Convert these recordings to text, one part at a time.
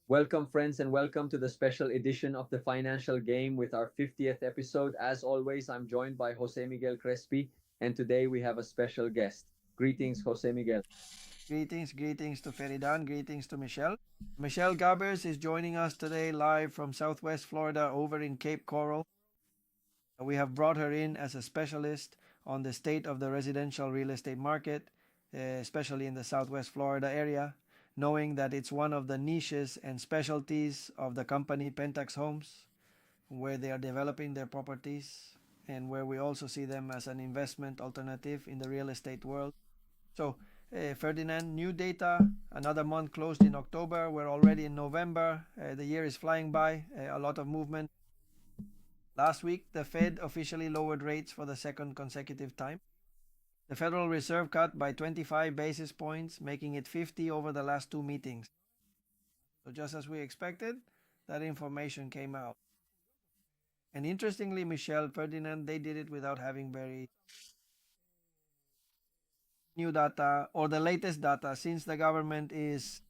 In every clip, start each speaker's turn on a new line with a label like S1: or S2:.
S1: Welcome, friends, and welcome to the special edition of the Financial Game with our 50th episode. As always, I'm joined by Jose Miguel Crespi, and today we have a special guest. Greetings, Jose Miguel.
S2: Greetings to Feridan, greetings to Michelle. Michelle Gabbers is joining us today live from Southwest Florida over in Cape Coral. We have brought her in as a specialist on the state of the residential real estate market, especially in the Southwest Florida area, knowing that it's one of the niches and specialties of the company Pentax Homes, where they are developing their properties and where we also see them as an investment alternative in the real estate world. So, Ferdinand, new data, another month closed in October. We're already in November. The year is flying by, a lot of movement. Last week, the Fed officially lowered rates for the second consecutive time. The Federal Reserve cut by 25 basis points, making it 50 over the last two meetings. So, just as we expected, that information came out. And interestingly, Michelle, Ferdinand, they did it without having very new data or the latest data since the government is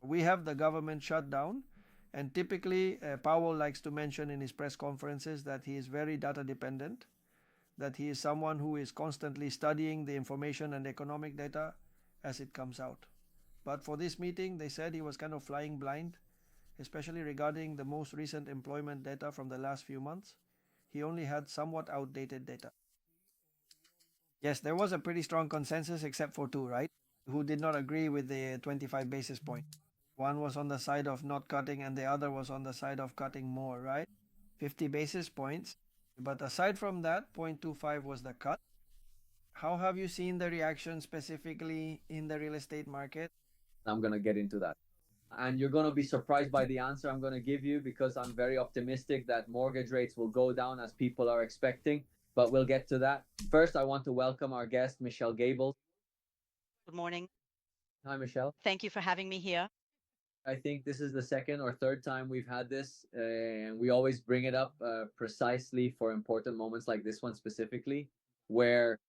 S2: we have the government shutdown, and typically Powell likes to mention in his press conferences that he is very data dependent, that he is someone who is constantly studying the information and economic data as it comes out. But for this meeting, they said he was kind of flying blind, especially regarding the most recent employment data from the last few months. He only had somewhat outdated data. Yes, there was a pretty strong consensus except for two, right? Who did not agree with the 25 basis point. One was on the side of not cutting and the other was on the side of cutting more, right? 50 basis points. But aside from that, 0.25 was the cut. How have you seen the reaction specifically in the real estate market?
S1: I'm going to get into that. And you're going to be surprised by the answer I'm going to give you because I'm very optimistic that mortgage rates will go down as people are expecting. But we'll get to that. First, I want to welcome our guest, Michelle Gable.
S3: Good morning.
S1: Hi, Michelle.
S3: Thank you for having me here.
S1: I think this is the second or third time we've had this, and we always bring it up precisely for important moments like this one specifically, where,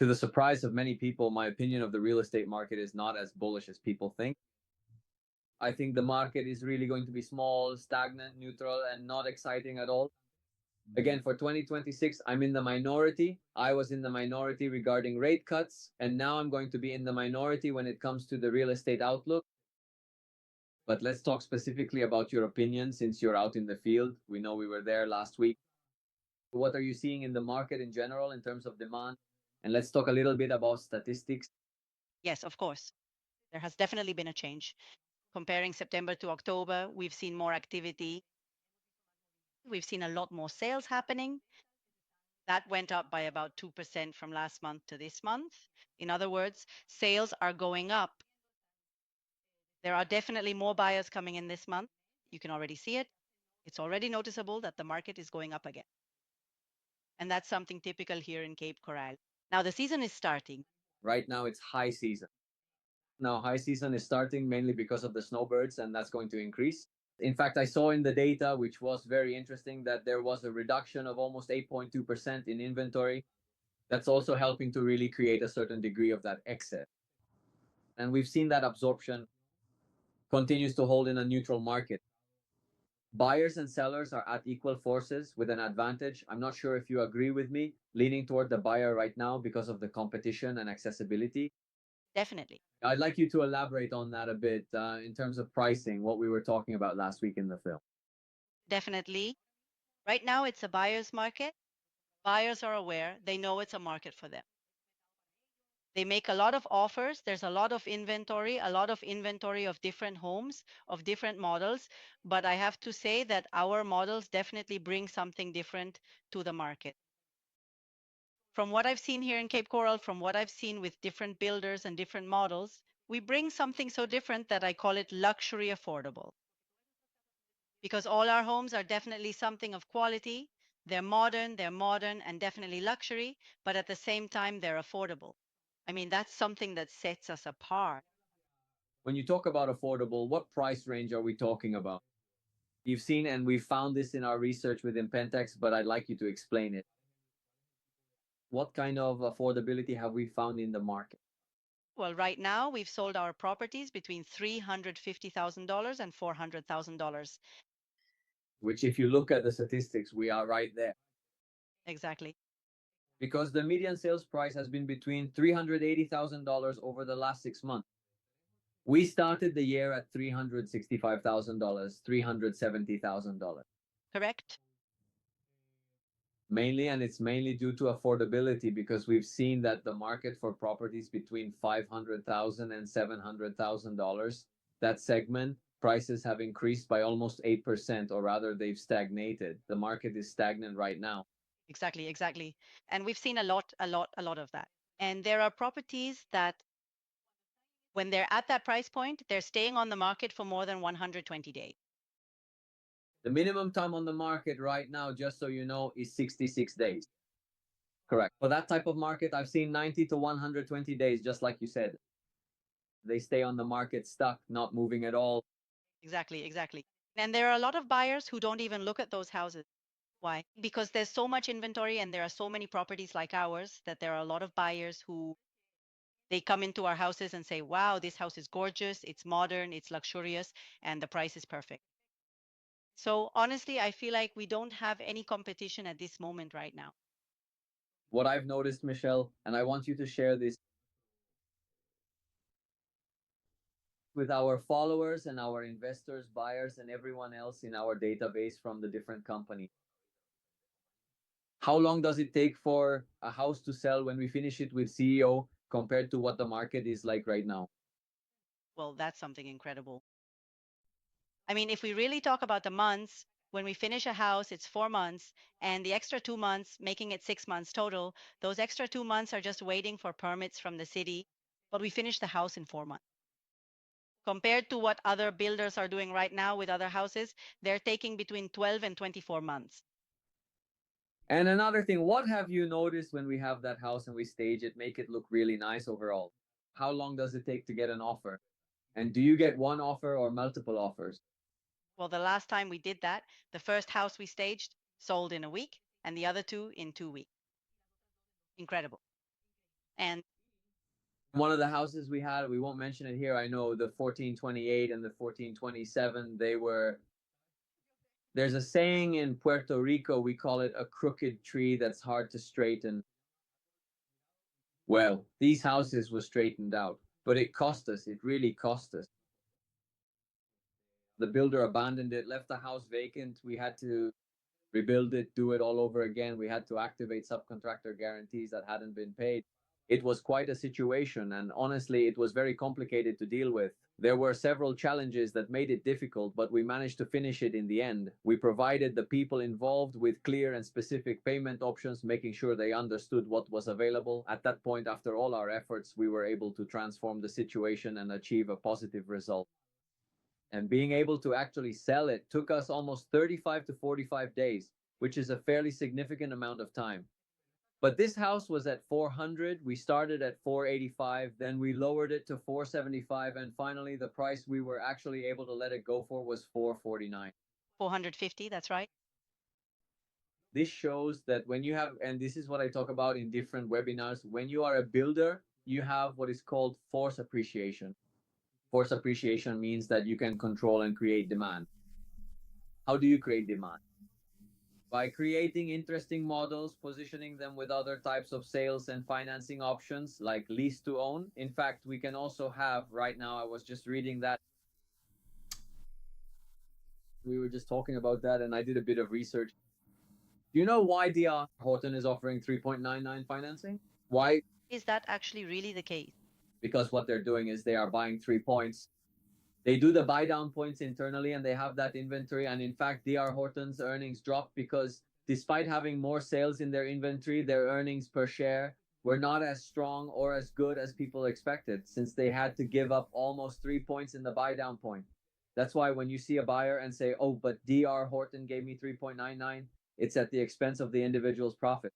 S1: to the surprise of many people, my opinion of the real estate market is not as bullish as people think. I think the market is really going to be small, stagnant, neutral, and not exciting at all. Again, for 2026, I'm in the minority. I was in the minority regarding rate cuts, and now I'm going to be in the minority when it comes to the real estate outlook. But let's talk specifically about your opinion since you're out in the field. We know we were there last week. What are you seeing in the market in general in terms of demand? And let's talk a little bit about statistics.
S3: Yes, of course. There has definitely been a change. Comparing September to October, we've seen more activity. We've seen a lot more sales happening. That went up by about 2% from last month to this month. In other words, sales are going up. There are definitely more buyers coming in this month. You can already see it. It's already noticeable that the market is going up again. And that's something typical here in Cape Coral. Now, the season is starting.
S1: Right now, it's high season. Now, high season is starting mainly because of the snowbirds, and that's going to increase. In fact, I saw in the data, which was very interesting, that there was a reduction of almost 8.2% in inventory. That's also helping to really create a certain degree of that excess. And we've seen that absorption continues to hold in a neutral market. Buyers and sellers are at equal forces with an advantage. I'm not sure if you agree with me, leaning toward the buyer right now because of the competition and accessibility.
S3: Definitely.
S1: I'd like you to elaborate on that a bit in terms of pricing, what we were talking about last week in the film.
S3: Definitely. Right now, it's a buyer's market. Buyers are aware, they know it's a market for them. They make a lot of offers. There's a lot of inventory of different homes, of different models. But I have to say that our models definitely bring something different to the market. From what I've seen here in Cape Coral, from what I've seen with different builders and different models, we bring something so different that I call it luxury affordable. Because all our homes are definitely something of quality. They're modern, and definitely luxury, but at the same time, they're affordable. I mean, that's something that sets us apart.
S1: When you talk about affordable, what price range are we talking about? You've seen, and we've found this in our research within Pentex, but I'd like you to explain it. What kind of affordability have we found in the market?
S3: Well, right now we've sold our properties between $350,000 and $400,000.
S1: which if you look at the statistics, we are right there.
S3: Exactly.
S1: Because the median sales price has been between $380,000 over the last 6 months. We started the year at $365,000, $370,000.
S3: Correct?
S1: Mainly, and it's mainly due to affordability because we've seen that the market for properties between $500,000 and $700,000, that segment, prices have increased by almost 8%, or rather, they've stagnated. The market is stagnant right now.
S3: Exactly, exactly. And we've seen a lot of that. And there are properties that when they're at that price point, they're staying on the market for more than 120 days.
S1: The minimum time on the market right now, just so you know, is 66 days. Correct. For that type of market, I've seen 90 to 120 days, just like you said. They stay on the market stuck, not moving at all.
S3: Exactly, exactly. And there are a lot of buyers who don't even look at those houses. Why? Because there's so much inventory and there are so many properties like ours that there are a lot of buyers who they come into our houses and say, wow, this house is gorgeous, it's modern, it's luxurious, and the price is perfect. So honestly, I feel like we don't have any competition at this moment right now.
S1: What I've noticed, Michelle, and I want you to share this with our followers and our investors, buyers, and everyone else in our database from the different companies. How long does it take for a house to sell when we finish it with CEO compared to what the market is like right now?
S3: Well, that's something incredible. I mean, if we really talk about the months, when we finish a house, it's 4 months, and the extra 2 months, making it 6 months total, those extra 2 months are just waiting for permits from the city, but we finish the house in 4 months. Compared to what other builders are doing right now with other houses, they're taking between 12 and 24 months.
S1: And another thing, what have you noticed when we have that house and we stage it, make it look really nice overall? How long does it take to get an offer? And do you get one offer or multiple offers?
S3: Well, the last time we did that, the first house we staged sold in a week, and the other two in 2 weeks. Incredible. And
S1: One of the houses we had, we won't mention it here, I know the 1428 and the 1427, there's a saying in Puerto Rico, we call it a crooked tree that's hard to straighten. Well, these houses were straightened out, but it cost us, it really cost us. The builder abandoned it, left the house vacant. We had to rebuild it, do it all over again. We had to activate subcontractor guarantees that hadn't been paid. It was quite a situation, and honestly, it was very complicated to deal with. There were several challenges that made it difficult, but we managed to finish it in the end. We provided the people involved with clear and specific payment options, making sure they understood what was available. At that point, after all our efforts, we were able to transform the situation and achieve a positive result. And being able to actually sell it took us almost 35 to 45 days, which is a fairly significant amount of time. But this house was at 400. We started at 485, then we lowered it to 475, and finally the price we were actually able to let it go for was 449.
S3: 450, that's right.
S1: This shows that when you have, and this is what I talk about in different webinars, when you are a builder, you have what is called force appreciation. Force appreciation means that you can control and create demand. How do you create demand? By creating interesting models, positioning them with other types of sales and financing options like lease to own. In fact, we can also have right now, I was just reading that. We were just talking about that, and I did a bit of research. Do you know why DR Horton is offering 3.99 financing? Why?
S3: Is that actually really the case?
S1: Because what they're doing is they are buying 3 points. They do the buy down points internally and they have that inventory. And in fact, DR Horton's earnings dropped because despite having more sales in their inventory, their earnings per share were not as strong or as good as people expected, since they had to give up almost 3 points in the buy down point. That's why when you see a buyer and say, oh, but DR Horton gave me 3.99, it's at the expense of the individual's profit.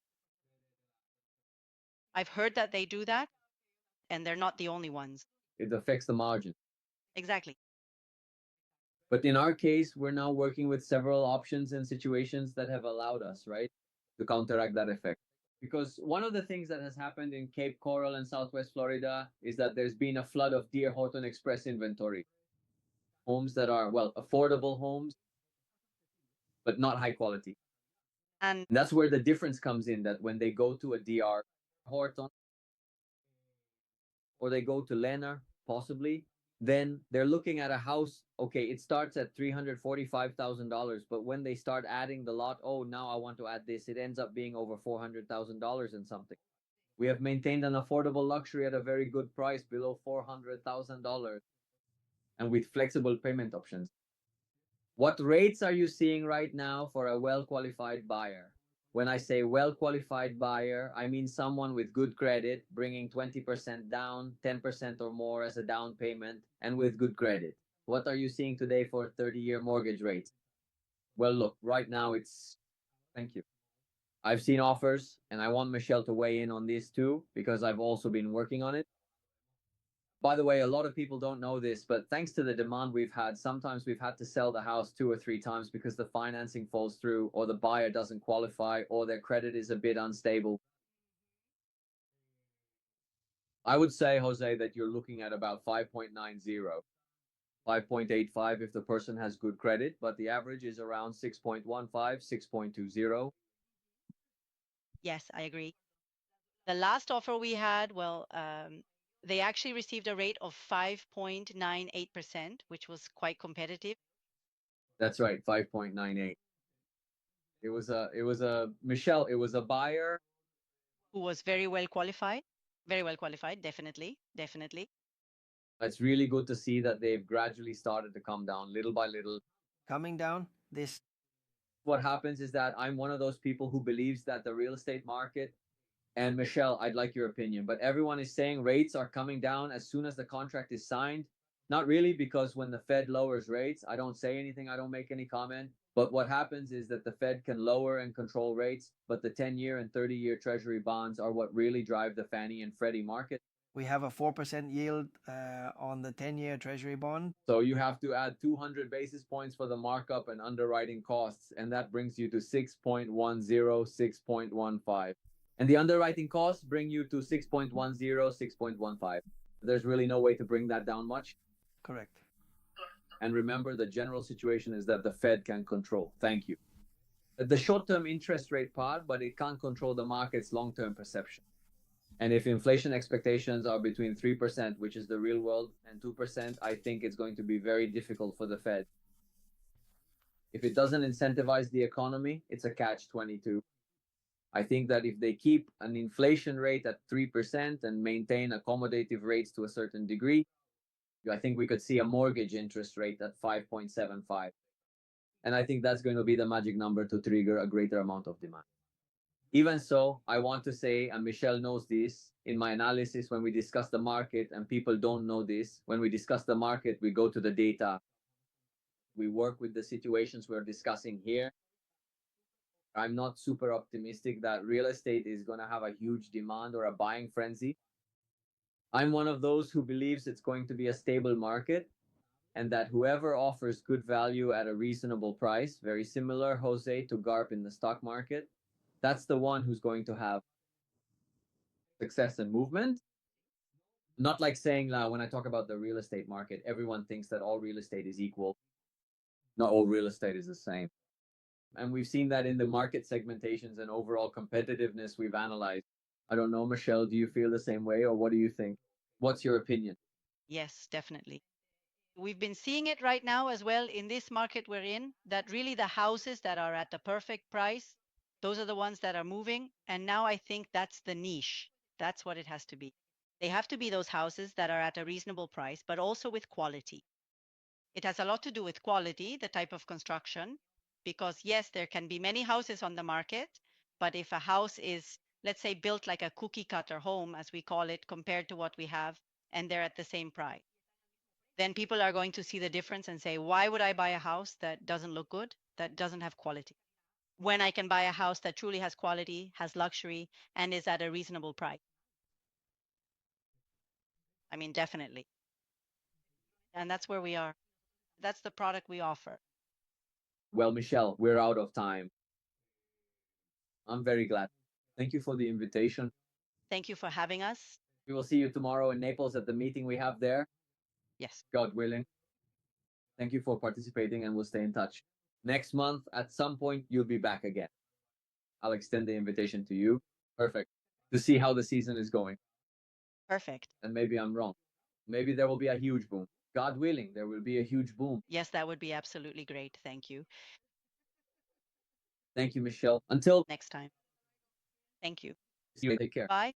S3: I've heard that they do that, and they're not the only ones.
S1: It affects the margin.
S3: Exactly.
S1: But in our case, we're now working with several options and situations that have allowed us, right, to counteract that effect. Because one of the things that has happened in Cape Coral and Southwest Florida is that there's been a flood of Dear Horton Express inventory. Homes that are, well, affordable homes, but not high quality.
S3: And
S1: And that's where the difference comes in, that when they go to a DR Horton or they go to Lennar, possibly, then they're looking at a house. Okay, it starts at $345,000, but when they start adding the lot, oh, now I want to add this, it ends up being over $400,000 and something. We have maintained an affordable luxury at a very good price, below $400,000, and with flexible payment options. What rates are you seeing right now for a well qualified buyer? When I say well qualified buyer, I mean someone with good credit, bringing 20% down, 10% or more as a down payment, and with good credit. What are you seeing today for 30-year mortgage rates? Well, look, right now it's, thank you. I've seen offers, and I want Michelle to weigh in on this too, because I've also been working on it. By the way, a lot of people don't know this, but thanks to the demand we've had, sometimes we've had to sell the house 2 or 3 times because the financing falls through, or the buyer doesn't qualify, or their credit is a bit unstable. I would say, Jose, that you're looking at about 5.90, 5.85 if the person has good credit, but the average is around 6.15, 6.20.
S3: yes, I agree. The last offer we had, well, they actually received a rate of 5.98%, which was quite competitive.
S1: That's right, 5.98. It was a Michelle, it was a buyer.
S3: Who was very well qualified. Very well qualified, definitely, definitely.
S1: It's really good to see that they've gradually started to come down little by little.
S2: Coming down this.
S1: What happens is that I'm one of those people who believes that the real estate market, and Michelle, I'd like your opinion, but everyone is saying rates are coming down as soon as the contract is signed. Not really, because when the Fed lowers rates, I don't say anything, I don't make any comment. But what happens is that the Fed can lower and control rates, but the 10-year and 30-year Treasury bonds are what really drive the Fannie and Freddie market.
S2: We have a 4% yield on the 10-year Treasury bond.
S1: So you have to add 200 basis points for the markup and underwriting costs, and that brings you to 6.10, 6.15. And the underwriting costs bring you to 6.10, 6.15. There's really no way to bring that down much.
S2: Correct.
S1: And remember, the general situation is that the Fed can control. Thank you. The short-term interest rate part, but it can't control the market's long-term perception. And if inflation expectations are between 3%, which is the real world, and 2%, I think it's going to be very difficult for the Fed. If it doesn't incentivize the economy, it's a catch-22. I think that if they keep an inflation rate at 3% and maintain accommodative rates to a certain degree, I think we could see a mortgage interest rate at 5.75. And I think that's going to be the magic number to trigger a greater amount of demand. Even so, I want to say, and Michelle knows this, in my analysis, when we discuss the market, and people don't know this, when we discuss the market, we go to the data. We work with the situations we're discussing here. I'm not super optimistic that real estate is going to have a huge demand or a buying frenzy. I'm one of those who believes it's going to be a stable market, and that whoever offers good value at a reasonable price, very similar, Jose, to GARP in the stock market, that's the one who's going to have success and movement. Not like saying, when I talk about the real estate market, everyone thinks that all real estate is equal. Not all real estate is the same. And we've seen that in the market segmentations and overall competitiveness we've analyzed. I don't know, Michelle, do you feel the same way, or what do you think? What's your opinion?
S3: Yes, definitely. We've been seeing it right now as well in this market we're in, that really the houses that are at the perfect price, those are the ones that are moving. And now I think that's the niche. That's what it has to be. They have to be those houses that are at a reasonable price, but also with quality. It has a lot to do with quality, the type of construction, because yes, there can be many houses on the market, but if a house is, let's say, built like a cookie cutter home, as we call it, compared to what we have, and they're at the same price, then people are going to see the difference and say, why would I buy a house that doesn't look good, that doesn't have quality, when I can buy a house that truly has quality, has luxury, and is at a reasonable price? I mean, definitely. And that's where we are. That's the product we offer.
S1: Well, Michelle, we're out of time. I'm very glad. Thank you for the invitation.
S3: Thank you for having us.
S1: We will see you tomorrow in Naples at the meeting we have there,
S3: Yes.
S1: God willing. Thank you for participating, and we'll stay in touch. Next month, at some point, you'll be back again. I'll extend the invitation to you. Perfect. To see how the season is going.
S3: Perfect.
S1: And maybe I'm wrong. Maybe there will be a huge boom. God willing, there will be a huge boom.
S3: Yes, that would be absolutely great. Thank you.
S1: Thank you, Michelle. Until
S3: Next time. Thank you.
S1: see you. Take care.
S3: Bye.